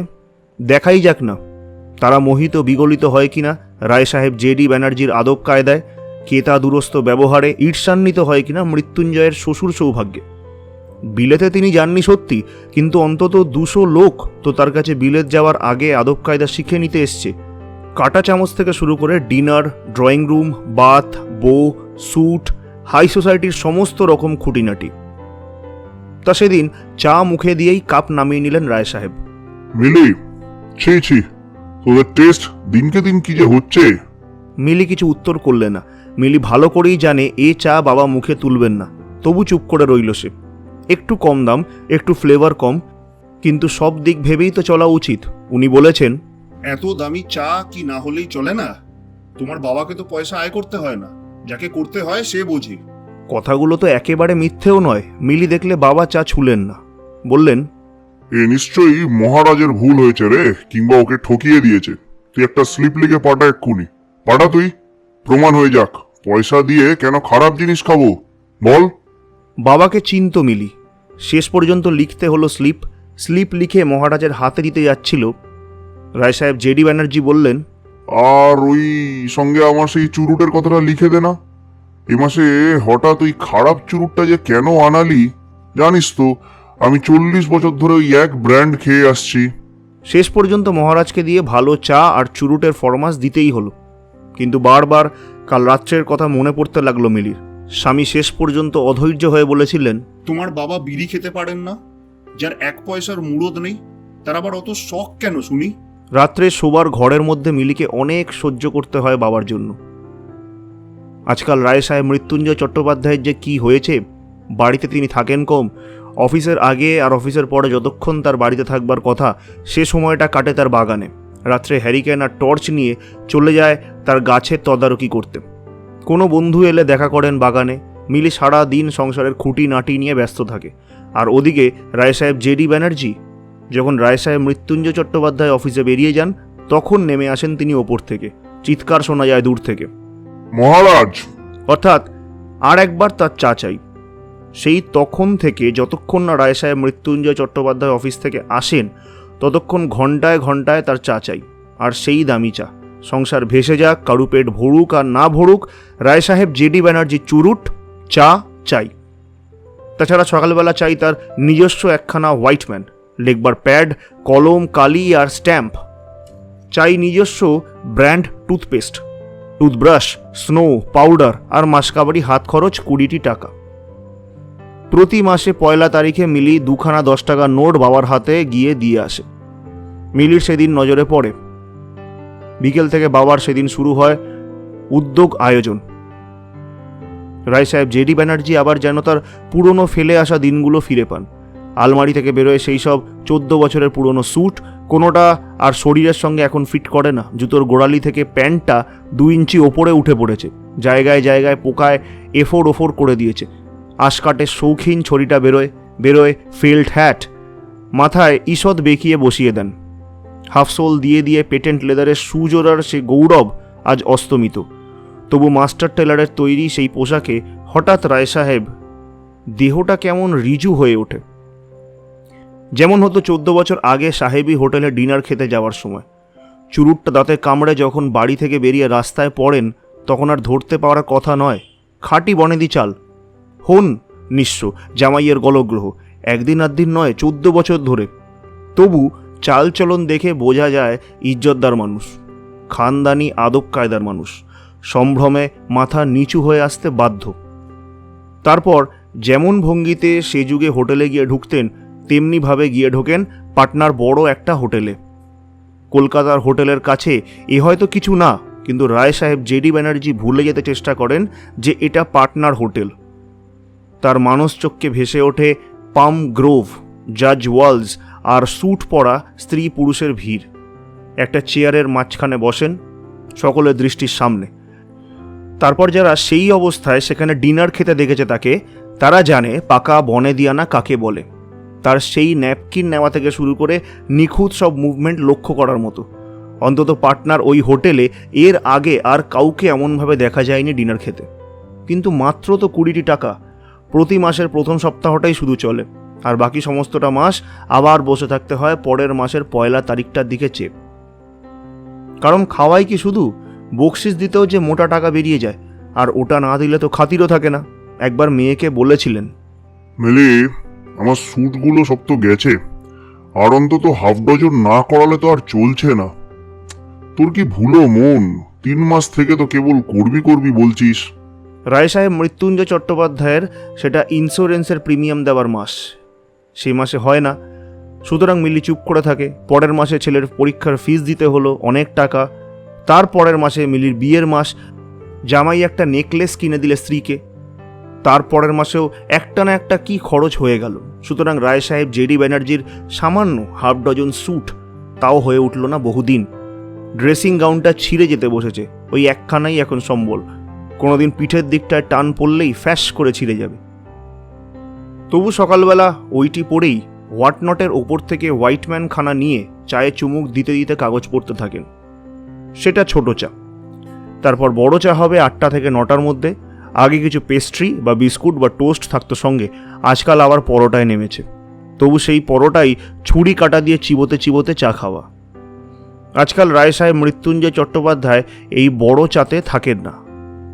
দেখাই যাক না তারা মোহিত বিগলিত হয় কিনা রায় সাহেব জেডি ব্যানার্জির আদব কায়দায়, কেতা দুরস্ত ব্যবহারে ঈর্ষান্বিত হয় কিনা মৃত্যুঞ্জয়ের শ্বশুর সৌভাগ্যে। বিলেতে তিনি যাননি সত্যি, কিন্তু অন্তত 200 লোক তো তার কাছে বিলেত যাওয়ার আগে আদব কায়দা শিখে নিতে এসছে। কাটা চামচ থেকে শুরু করে ডিনার, ড্রয়িং রুম, বাথ, বো, স্যুট, হাই সোসাইটির সমস্ত রকম খুঁটিনাটি। তা সেদিন চা মুখে দিয়েই কাপ নামিয়ে নিলেন রায় সাহেব। মিলি, ছি ছি, তোদের টেস্ট দিনকে দিন কি যে হচ্ছে। মিলি কিছু উত্তর করলে না। মিলি ভালো করেই জানে এ চা বাবা মুখে তুলবেন না, তবু চুপ করে রইল সে। একটু কম দাম, একটু ফ্লেভার কম, কিন্তু সব দিক ভেবেই তো চলা উচিত। উনি বলেছেন, এত দামি চা কি না হলেই চলে না? তোমার বাবাকে তো পয়সা আয় করতে হয় না, যাকে করতে হয় সে বোঝে। কথাগুলো তো একেবারে মিথ্যেও নয়। মিলি দেখলে বাবা চা ছুলেন না, বললেন, এ নিশ্চয়ই মহারাজের ভুল হয়েছে রে, কিংবা ওকে ঠকিয়ে দিয়েছে। তুই একটা স্লিপ লিখে পাঠা এক্ষুনি, পাঠা তুই, প্রমাণ হয়ে যাক। পয়সা দিয়ে কেন খারাপ জিনিস খাবো বল? বাবাকে চিনত মিলি। শেষ পর্যন্ত লিখতে হলো স্লিপ। স্লিপ লিখে মহারাজের হাতে দিতে যাচ্ছিল। রায় সাহেব জেডি ব্যানার্জি বললেন, আর ওই সঙ্গে আমার সেই চুরুটের কথাটা লিখে দে না। এ মাসে হঠাৎ ওই খারাপ চুরুটটা যে কেন আনালি জানিস তো? আমি 40 বছর ধরে ওই এক ব্র্যান্ড খেয়ে আসছি। শেষ পর্যন্ত মহারাজকে দিয়ে ভালো চা আর চুরুটের ফরমাস দিতেই হলো। কিন্তু বারবার কাল রাত্রের কথা মনে পড়তে লাগলো মিলির। স্বামী শেষ পর্যন্ত অধৈর্য হয়ে বলেছিলেন, তোমার বাবা বিড়ি খেতে পারেন না? যার 1 পয়সার মুরদ নেই, তার আবার অত শখ কেন শুনি? রাত্রে শোবার ঘরের মধ্যে মিলিকে অনেক সহ্য করতে হয় বাবার জন্য। আজকাল রায় সাহেব মৃত্যুঞ্জয় চট্টোপাধ্যায়ের যে কি হয়েছে, বাড়িতে তিনি থাকেন কম। অফিসের আগে আর অফিসের পরে যতক্ষণ তার বাড়িতে থাকবার কথা, সে সময়টা কাটে তার বাগানে। রাত্রে হ্যারিকেন আর টর্চ নিয়ে চলে যায় তার গাছের তদারকি করতে। কোনো বন্ধু এলে দেখা করেন বাগানে। মিলি সারা দিন সংসারের খুঁটি নাটি নিয়ে ব্যস্ত থাকে। আর ওদিকে রায় সাহেব জেডি ব্যানার্জি, যখন রায় সাহেব মৃত্যুঞ্জয় চট্টোপাধ্যায় অফিসে বেরিয়ে যান, তখন নেমে আসেন তিনি ওপর থেকে। চিৎকার শোনা যায় দূর থেকে, মহারাজ! অর্থাৎ আর একবার তার চা চাই। সেই তখন থেকে যতক্ষণ না রায় সাহেব মৃত্যুঞ্জয় চট্টোপাধ্যায় অফিস থেকে আসেন, ততক্ষণ ঘন্টায় ঘন্টায় তার চা চাই, আর সেই দামি চা। সংসার ভেসে যাক, কারু পেট ভরুক আর না ভরুক, রায় সাহেব জেডি ব্যানার্জি চুরুট চা চাই। তাছাড়া সকালবেলা চাই তার নিজস্ব একখানা হোয়াইটম্যান, লিখবার প্যাড, কলম, কালি আর স্ট্যাম্প। চাই নিজস্ব brand toothpaste, toothbrush, snow, powder আর মাসকাবারি হাত খরচ 20টি টাকা। প্রতি মাসে 1 তারিখে মিলি 2খানা 10 টাকার নোট বাবার হাতে গিয়ে দিয়ে আসে। মিলির সেদিন নজরে পড়ে। বিকেল থেকে বাবার সেদিন শুরু হয় উদ্যোগ আয়োজন। রায় সাহেব জেডি ব্যানার্জি আবার যেন তার পুরনো ফেলে আসা দিনগুলো ফিরে পান। আলমারি থেকে বেরোয় সেই সব 14 বছরের পুরনো স্যুট, কোনোটা আর শরীরের সঙ্গে এখন ফিট করে না। জুতোর গোড়ালি থেকে প্যান্টটা 2 ইঞ্চি ওপরে উঠে পড়েছে, জায়গায় জায়গায় পোকায় এফোর ওফোর করে দিয়েছে। আশকাটের শৌখিন ছড়িটা বেরোয় ফেল্ট হ্যাট, মাথায় ঈষৎ বেঁকিয়ে বসিয়ে দেন। হাফসোল দিয়ে দিয়ে পেটেন্ট লেদারের সুজোড়ার সে গৌরব আজ অস্তমিত। তবু মাস্টার টেলারের তৈরি সেই পোশাকে হঠাৎ রায় সাহেব দেহটা কেমন রিজু হয়ে ওঠে, যেমন হতো 14 বছর আগে সাহেবী হোটেলে ডিনার খেতে যাওয়ার সময়। চুরুটটা দাঁতে কামড়ে যখন বাড়ি থেকে বেরিয়ে রাস্তায় পড়েন, তখন আর ধরতে পাওয়ার কথা নয়। খাঁটি বনেদি চাল, হন নিঃস্ব জামাইয়ের গলগ্রহ, একদিন আধদিন নয় 14 বছর ধরে। তবু চালচলন দেখে বোঝা যায় ইজ্জতদার মানুষ, খানদানি আদব কায়দার মানুষ, সম্ভ্রমে মাথা নিচু হয়ে আসতে বাধ্য। তারপর যেমন ভঙ্গিতে সে যুগে হোটেলে গিয়ে ঢুকতেন, তেমনিভাবে গিয়ে ঢোকেন পাটনার বড় একটা হোটেলে। কলকাতার হোটেলের কাছে এ হয়তো কিছু না, কিন্তু রায় সাহেব জেডি ব্যানার্জি ভুলে যেতে চেষ্টা করেন যে এটা পাটনার হোটেল। তার মানসচক্ষে ভেসে ওঠে পাম গ্রোভ, জাজ ওয়ালস আর স্যুট পরা স্ত্রী পুরুষের ভিড়। একটা চেয়ারের মাঝখানে বসেন, সকলের দৃষ্টির সামনে। তারপর যারা সেই অবস্থায় সেখানে ডিনার খেতে দেখেছে তাকে, তারা জানে পাকা বনেদিয়ানা কাকে বলে। তার সেই ন্যাপকিন নেওয়া থেকে শুরু করে নিখুঁত সব মুভমেন্ট লক্ষ্য করার মতো। অন্তত পাটনার ওই হোটেলে এর আগে আর কাউকে এমনভাবে দেখা যায়নি ডিনার খেতে। কিন্তু মাত্র তো 20টি টাকা, প্রতি মাসের প্রথম সপ্তাহটাই শুধু চলে, আর বাকি সমস্তটা মাস আবার বসে থাকতে হয় পরের মাসের 1 তারিখটার দিকে চেয়ে। কারণ খাওয়াই কি শুধু, বকশিস দিতেও যে মোটা টাকা বেরিয়ে যায়, আর ওটা না দিলে তো খাতিরও থাকে না। একবার মেয়েকে বলেছিলেন, মিলি, আমার স্যুটগুলো সব তো গেছে, আর অন্তত হাফ ডজন না করালে তো আর চলছে না। তোর কি ভুলো মন, 3 মাস থেকে তো কেবল করবি বলছিস। রায় সাহেব মৃত্যুঞ্জয় চট্টোপাধ্যায়ের সেটা ইন্স্যুরেন্সের প্রিমিয়াম দেওয়ার মাস, সেই মাসে হয় না। সুতরাং মিলি চুপ করে থাকে। পরের মাসে ছেলের পরীক্ষার ফিস দিতে হলো অনেক টাকা। তার পরের মাসে মিলির বিয়ের মাস, জামাই একটা নেকলেস কিনে দিলে স্ত্রীকে। তার পরের মাসেও একটা না একটা কি খরচ হয়ে গেল। সুতরাং রায় সাহেব জেডি ব্যানার্জির সামান্য হাফ ডজন স্যুট তাও হয়ে উঠল না বহুদিন। ড্রেসিং গাউনটা ছিঁড়ে যেতে বসেছে, ওই একখানাই এখন সম্বল। কোনোদিন পিঠের দিকটায় টান পড়লেই ফ্যাশ করে ছিঁড়ে যাবে। তবু সকালবেলা ওইটি পরেই হোয়াটনটের ওপর থেকে হোয়াইটম্যান খানা নিয়ে চায়ে চুমুক দিতে দিতে কাগজ পড়তে থাকেন। সেটা ছোট চা। তারপর বড় চা হবে 8টা থেকে 9টার মধ্যে। আগে কিছু পেস্ট্রি বা বিস্কুট বা টোস্ট থাকতো সঙ্গে, আজকাল আবার পরোটায় নেমেছে। তবু সেই পরোটাই ছুরি কাটা দিয়ে চিবোতে চিবোতে চা খাওয়া। আজকাল রায় সাহেব মৃত্যুঞ্জয় চট্টোপাধ্যায় এই বড় চাতে থাকেন না,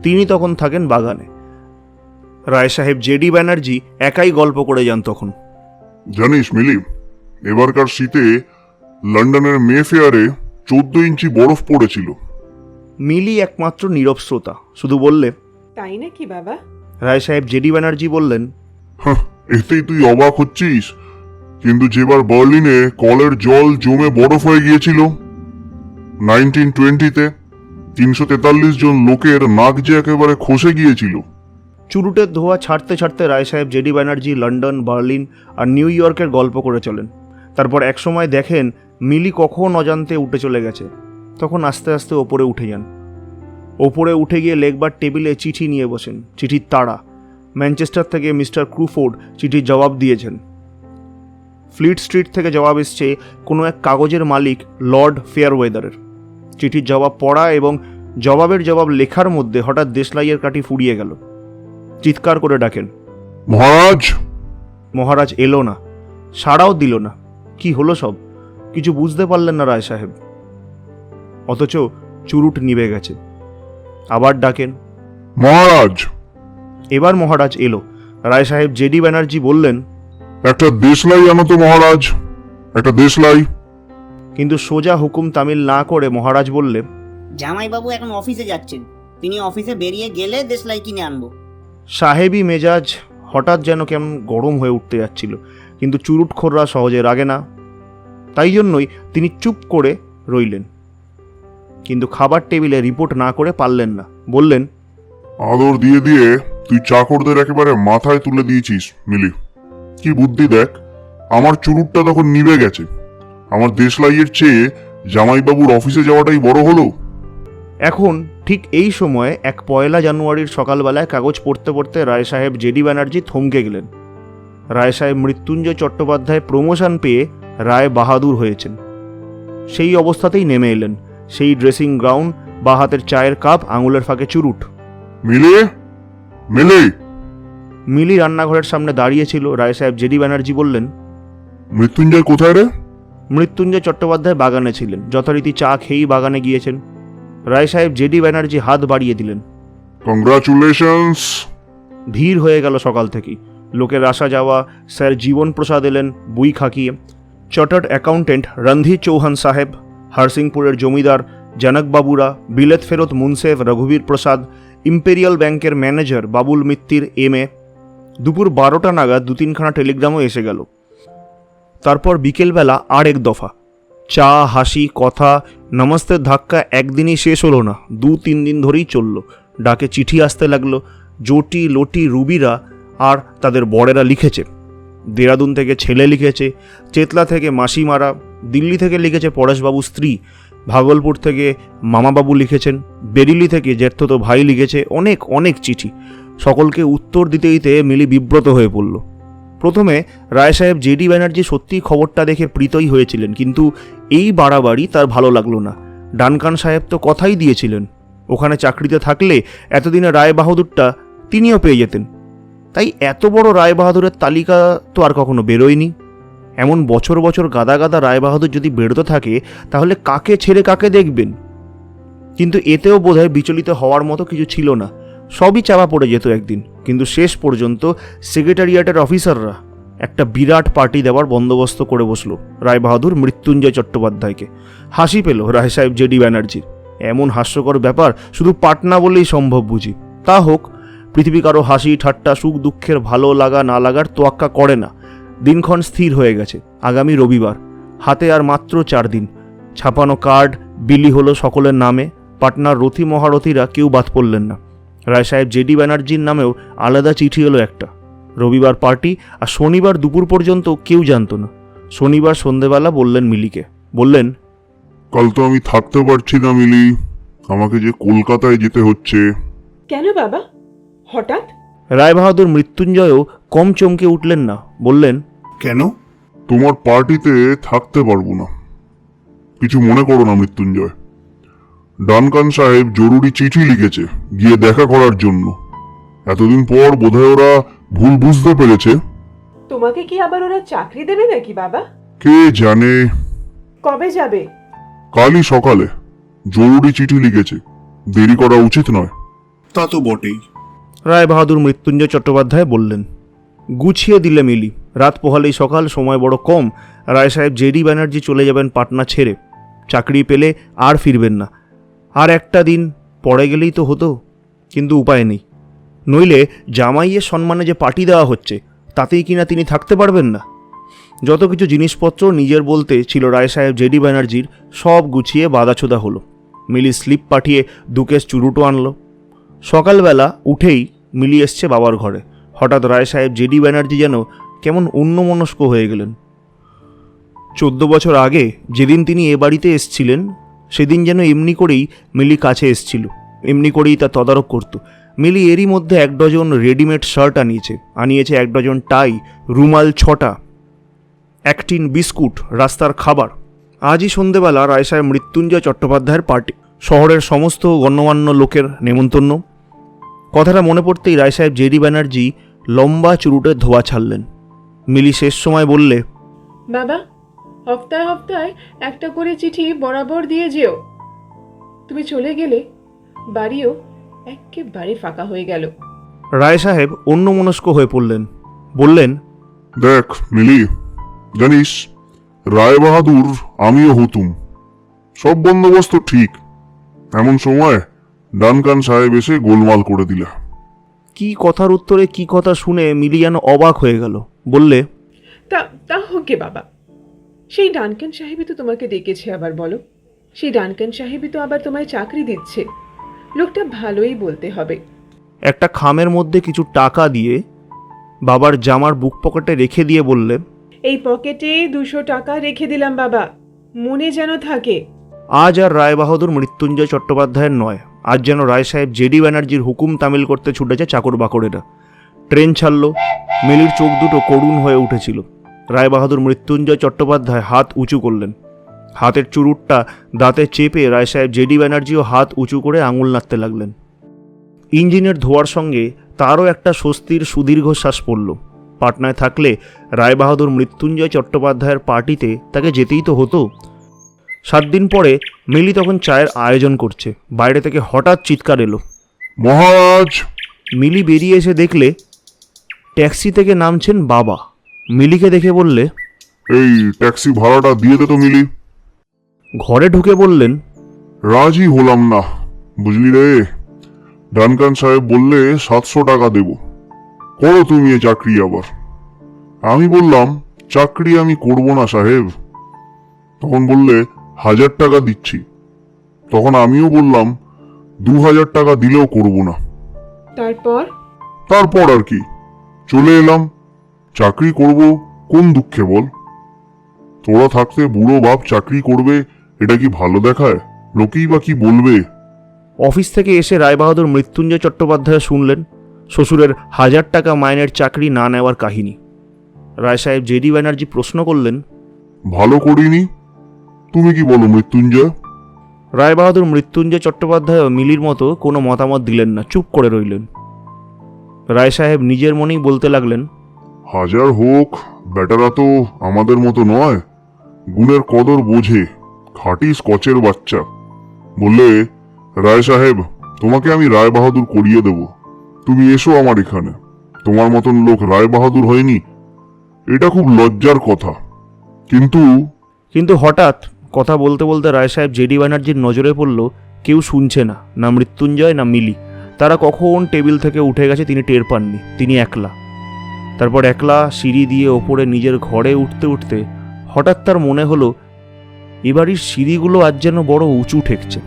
তিনি তখন থাকেন বাগানে। রায় সাহেব জেডি ব্যানার্জি একাই গল্প করে যান তখন। জানিস মিলি, এবারকার শীতে লন্ডনের মেফেয়ারে 14 ইঞ্চি বরফ পড়েছিল। মিলি একমাত্র নীরব শ্রোতা, শুধু বললে, তাই নাকি বাবা? রায় সাহেব জেডি ব্যানার্জি বললেন, এতেই তুই অবাক হচ্ছিস? কিন্তু যেবার বার্লিনে কলের জল জমে বরফ হয়ে গিয়েছিল 1920-তে, 343 জন লোকের নাক যে একেবারে খসে গিয়েছিল। চুরুটের ধোয়া ছাড়তে ছাড়তে রায় সাহেব জেডি ব্যানার্জি লন্ডন, বার্লিন আর নিউ ইয়র্কের গল্প করে চলেন। তারপর একসময় দেখেন মিলি কখন অজান্তে উঠে চলে গেছে। তখন আস্তে আস্তে ওপরে উঠে যান। ওপরে উঠে গিয়ে লেখবার টেবিলে চিঠি নিয়ে বসেন। চিঠির তাড়া। ম্যানচেস্টার থেকে মিস্টার ক্রুফোর্ড চিঠির জবাব দিয়েছেন। ফ্লিট স্ট্রিট থেকে জবাব এসছে কোনো এক কাগজের মালিক লর্ড ফেয়ারওয়েদারের। চিঠির জবাব পড়া এবং জবাবের জবাব লেখার মধ্যে হঠাৎ দেশলাইয়ের কাঠি ফুরিয়ে গেল। চিৎকার করে ডাকেন, মহারাজ! মহারাজ এলো না, সাড়াও দিল না। কি হলো সব? কিছু বুঝতে পারলেন না রায় সাহেব। অথচ চুরুট নিভে গেছে। আবার ডাকেন, মহারাজ! এবার মহারাজ এলো। রায় সাহেব জেডি ব্যানার্জি বললেন, একটা দেশলাই আনো তো মহারাজ, একটা দেশলাই। কিন্তু সোজা হুকুম তামিল না করে মহারাজ বললে, জামাইবাবু এখন অফিসে যাচ্ছেন, তিনি অফিসে বেরিয়ে গেলে দেশলাই কিনে আনবো। সাহেবী মেজাজ হঠাৎ যেন কেমন গরম হয়ে উঠতে যাচ্ছিল, কিন্তু চুরুটখোররা সহজে রাগে না। তাই জন্যই তিনি চুপ করে রইলেন। কিন্তু খাবার টেবিলে রিপোর্ট না করে পারলেন না। বললেন, আদর দিয়ে দিয়ে তুই চাকরদের একেবারে মাথায় তুলে দিয়েছিস মিলি। কি বুদ্ধি দেখ! আমার চুরুটটা তখন নিভে গেছে। আমার দেশলাইয়ের চেয়ে জামাইবাবুর অফিসে যাওয়াটাই বড় হলো। এখন ঠিক এই সময় এক 1 জানুয়ারির সকালবেলায় কাগজ পড়তে পড়তে রায় সাহেব জেডি ব্যানার্জি থমকে গেলেন। রায় সাহেব মৃত্যুঞ্জয় চট্টোপাধ্যায় প্রমোশন পেয়ে রায় বাহাদুর হয়েছেন। সেই অবস্থাতেই নেমে এলেন, সেই ড্রেসিং গ্রাউন্ড, বা হাতের চায়ের কাপ, আঙুলের ফাঁকে চুরুট। মিলে মিলে মিলি রান্নাঘরের সামনে দাঁড়িয়েছিল। রায় সাহেব জেডি ব্যানার্জি বললেন, মৃত্যুঞ্জয় কোথায় রে? মৃত্যুঞ্জয় চট্টোপাধ্যায় বাগানে ছিলেন, যথারীতি চা খেয়েই বাগানে গিয়েছেন। রায় সাহেব জেডি ব্যানার্জি হাত বাড়িয়ে দিলেন। কংগ্রাচুলেশনস। ভিড় হয়ে গেল সকাল থেকেই, লোকের আসা যাওয়া। স্যার জীবন প্রসাদ এলেন বই খাকিয়ে, চার্টার্ড অ্যাকাউন্টেন্ট রণধীর চৌহান সাহেব, হারসিংপুরের জমিদার জনকবাবুরা, বিলেত ফেরত মুনসেফ রঘুবীর প্রসাদ, ইম্পেরিয়াল ব্যাংকের ম্যানেজার বাবুল মিত্তির MA। দুপুর 12টা নাগাদ 2-3খানা টেলিগ্রামও এসে গেল। তারপর বিকেলবেলা আর এক দফা চা, হাসি, কথা, নমস্তের ধাক্কা একদিনই শেষ হলো না, 2-3 দিন ধরেই চলল। ডাকে চিঠি আসতে লাগলো। জটি, লটি, রুবিরা আর তাদের বড়েরা লিখেছে। দেরাদুন থেকে ছেলে লিখেছে, চেতলা থেকে মাসিমারা, দিল্লি থেকে লিখেছে পরেশবাবু স্ত্রী, ভাগলপুর থেকে মামাবাবু লিখেছেন, বেরিলি থেকে জ্যেষ্ঠতো ভাই লিখেছে। অনেক অনেক চিঠি। সকলকে উত্তর দিতে দিতে মিলি বিব্রত হয়ে পড়ল। প্রথমে রায় সাহেব জেডি ব্যানার্জি সত্যিই খবরটা দেখে প্রীতই হয়েছিলেন, কিন্তু এই বাড়াবাড়ি তার ভালো লাগলো না। ডানকান সাহেব তো কথাই দিয়েছিলেন, ওখানে চাকরিতে থাকলে এতদিনে রায় বাহাদুরটা তিনিও পেয়ে যেতেন। তাই এত বড় রায় বাহাদুরের তালিকা তো আর কখনো বেরোয়নি। এমন বছর বছর গাদা গাদা রায় বাহাদুর যদি বেরোতে থাকে, তাহলে কাকে ছেড়ে কাকে দেখবেন? কিন্তু এতেও বোধহয় বিচলিত হওয়ার মতো কিছু ছিল না। সবই চাপা পড়ে যেত একদিন। কিন্তু শেষ পর্যন্ত সেক্রেটারিয়েটের অফিসাররা একটা বিরাট পার্টি দেওয়ার বন্দোবস্ত করে বসলো রায়বাহাদুর মৃত্যুঞ্জয় চট্টোপাধ্যায়কে। হাসি পেল রায় সাহেব জেডি ব্যানার্জির। এমন হাস্যকর ব্যাপার শুধু পাটনা বলেই সম্ভব বুঝি। তা হোক, পৃথিবী কারো হাসি ঠাট্টা সুখ দুঃখের ভালো লাগা না লাগার তোয়াক্কা করে না। দিনক্ষণ স্থির হয়ে গেছে, আগামী রবিবার। হাতে আর মাত্র 4 দিন। ছাপানো কার্ড বিলি হলো সকলের নামে। পাটনার রথী মহারথীরা কেউ বাদ পড়লেন না। রায় সাহেব জেডি ব্যানার্জির নামেও আলাদা চিঠি এলো একটা। রবিবার পার্টি, আর শনিবার দুপুর পর্যন্ত কেউ জানত না। শনিবার সন্ধেবেলা বললেন মিলিকে, বললেন, কাল তো আমি থাকতে পারছি না মিলি, আমাকে যে কলকাতায় যেতে হচ্ছে। কেন বাবা, হঠাৎ? রায়বাহাদুর মৃত্যুঞ্জয়ও কম চমকে উঠলেন না, বললেন, কেন? তোমার পার্টিতে থাকতে পারবো না। কিছু মনে করো না মৃত্যুঞ্জয়। ডানকান সাহেব জরুরি চিঠি লিখেছে গিয়ে দেখা করার জন্য। এতদিন পর বোধহয় ওরা ভুল বুঝতে পেরেছে। তোমাকে কি আবার ওরা চাকরি দেবে নাকি বাবা? কে জানে। কবে যাবে? কালই সকালে। জরুরি চিঠি লিখেছে, দেরি করা উচিত নয়। তা তো বটেই। রায়বাহাদুর মৃত্যুঞ্জয় চট্টোপাধ্যায় বললেন। গুছিয়ে দিলে মিলি। রাত পোহালেই সকাল, সময় বড় কম। রায় সাহেব জেডি ব্যানার্জি চলে যাবেন পাটনা ছেড়ে। চাকরি পেলে আর ফিরবেন না। আর একটা দিন পরে গেলেই তো হতো, কিন্তু উপায় নেই। নইলে জামাইয়ের সম্মানে যে পার্টি দেওয়া হচ্ছে, তাতেই কিনা তিনি থাকতে পারবেন না। যত কিছু জিনিসপত্র নিজের বলতে ছিল রায় সাহেব জেডি ব্যানার্জির, সব গুছিয়ে বাঁধাছোদা হলো। মিলি স্লিপ পাঠিয়ে 2 কেস চুরুটো আনলো। সকালবেলা উঠেই মিলি এসছে বাবার ঘরে। হঠাৎ রায় সাহেব জেডি ব্যানার্জি যেন কেমন অন্যমনস্ক হয়ে গেলেন। 14 বছর আগে যেদিন তিনি এ বাড়িতে এসছিলেন, সেদিন যেন এমনি করেই মিলি কাছে এসছিল, এমনি করেই তা তদারক করত। মিলি এরই মধ্যে 1 ডজন রেডিমেড শার্ট আনিয়েছে 1 ডজন টাই, রুমাল 6টা, 1 টিন বিস্কুট, রাস্তার খাবার। আজই সন্ধেবেলা রায় সাহেব মৃত্যুঞ্জয় চট্টোপাধ্যায়ের পার্টি, শহরের সমস্ত গণ্যমান্য লোকের নেমন্তন্ন। কথাটা মনে পড়তেই রায় সাহেব জেডি ব্যানার্জি লম্বা চুরুটের ধোয়া ছাড়লেন। মিলি শেষ সময় বললে, বাবা, হপ্তায় হপ্তায় একটা করে চিঠি বরাবর দিয়ে যেও। তুমি চলে গেলে বাড়িও একেবারে ফাঁকা হয়ে গেল। রায় সাহেব অন্যমনস্ক হয়ে পড়লেন, বললেন, দেখ মিলি, জানিস রায় বাহাদুর আমিও হতুম। সব বন্দোবস্ত ঠিক, এমন সময় ডানকান সাহেব এসে গোলমাল করে দিলা। কি কথার উত্তরে কি কথা শুনে মিলি যেন অবাক হয়ে গেল। বললে, তা হোক গে বাবা, সেই ডানকান সাহেবই তো তোমাকে ডেকেছে আবার, বলো। সেই ডানকান সাহেবই তো আবার তোমায় চাকরি দিচ্ছে। লোকটা ভালোই বলতে হবে। একটা খামের মধ্যে কিছু টাকা দিয়ে বাবার জামার বুক পকেটে রেখে দিয়ে বললে, এই পকেটে 200 টাকা রেখে দিলাম বাবা, মনে যেন থাকে। আজ আর রায়বাহাদুর মৃত্যুঞ্জয় চট্টোপাধ্যায়ের নয়, আজ যেন রায় সাহেব জেডি ব্যানার্জির হুকুম তামিল করতে ছুটেছে চাকর বাকরেরা। ট্রেন ছাড়ল, মিলির চোখ দুটো করুণ হয়ে উঠেছিল। রায়বাহাদুর মৃত্যুঞ্জয় চট্টোপাধ্যায় হাত উঁচু করলেন। হাতের চুরুটটা দাঁতে চেপে রায় সাহেব জেডি ব্যানার্জিও হাত উঁচু করে আঙুল নাড়তে লাগলেন। ইঞ্জিনের ধোয়ার সঙ্গে তারও একটা স্বস্তির সুদীর্ঘ শ্বাস পড়ল। পাটনায় থাকলে রায়বাহাদুর মৃত্যুঞ্জয় চট্টোপাধ্যায়ের পার্টিতে তাকে যেতেই তো হতো। 7 দিন পরে মিলি তখন চায়ের আয়োজন করছে। বাইরে থেকে হঠাৎ চিৎকার এলো, মহারাজ! মিলি বেরিয়ে এসে দেখলে ট্যাক্সি থেকে নামছেন বাবা। মিলিকে দেখে বললে, এই ট্যাক্সি ভাড়াটা দিয়ে দে তো মিলি। ঘরে ঢুকে বললেন, রাজি হলাম না, বুঝলি রে। ডানকান সাহেব বললে 700 টাকা দেব, করো তুমি এ চাকরি। আবার আমি বললাম, চাকরি আমি করব না সাহেব। তখন বললে 1000 টাকা দিচ্ছি। তখন আমিও বললাম 2000 টাকা দিলেও করব না। তারপর আর কি, চলে এলাম। চাকরি করব কোন দুঃখে বল? তোরা থাকতে বুড়ো বাপ চাকরি করবে, এটা কি ভালো দেখায়? লোকেই বা কি বলবে? অফিস থেকে এসে রায়বাহাদুর মৃত্যুঞ্জয় চট্টোপাধ্যায় শুনলেন শ্বশুরের 1000 টাকা মাইনের চাকরি না নেওয়ার কাহিনী। রায় সাহেব জেডি ব্যানার্জি প্রশ্ন করলেন, ভালো করিনি, তুমি কি বলো মৃত্যুঞ্জয়? রায়বাহাদুর মৃত্যুঞ্জয় চট্টোপাধ্যায় মিলির মতো কোনো মতামত দিলেন না, চুপ করে রইলেন। রায় সাহেব নিজের মনেই বলতে লাগলেন, 1000 হোক, বেটারা তো আমাদের মতো নয়, গুণের কদর বোঝে, খাঁটি স্কচের বাচ্চা। বললে, রায় সাহেব, তোমাকে আমি রায় বাহাদুর করিয়ে দেব, তুমি এসো আমার এখানে। তোমার মতন লোক রায় বাহাদুর হয়নি, এটা খুব লজ্জার কথা। কিন্তু হঠাৎ কথা বলতে বলতে রায় সাহেব জেডি ব্যানার্জির নজরে পড়ল কেউ শুনছে না, না মৃত্যুঞ্জয় না মিলি। তারা কখন টেবিল থেকে উঠে গেছে তিনি টের পাননি। তিনি একলা। তারপর একলা সিঁড়ি দিয়ে ওপরে নিজের ঘরে উঠতে উঠতে হঠাৎ তার মনে হলো এ বাড়ির সিঁড়িগুলো আজ যেন বড় উঁচু ঠেকছে।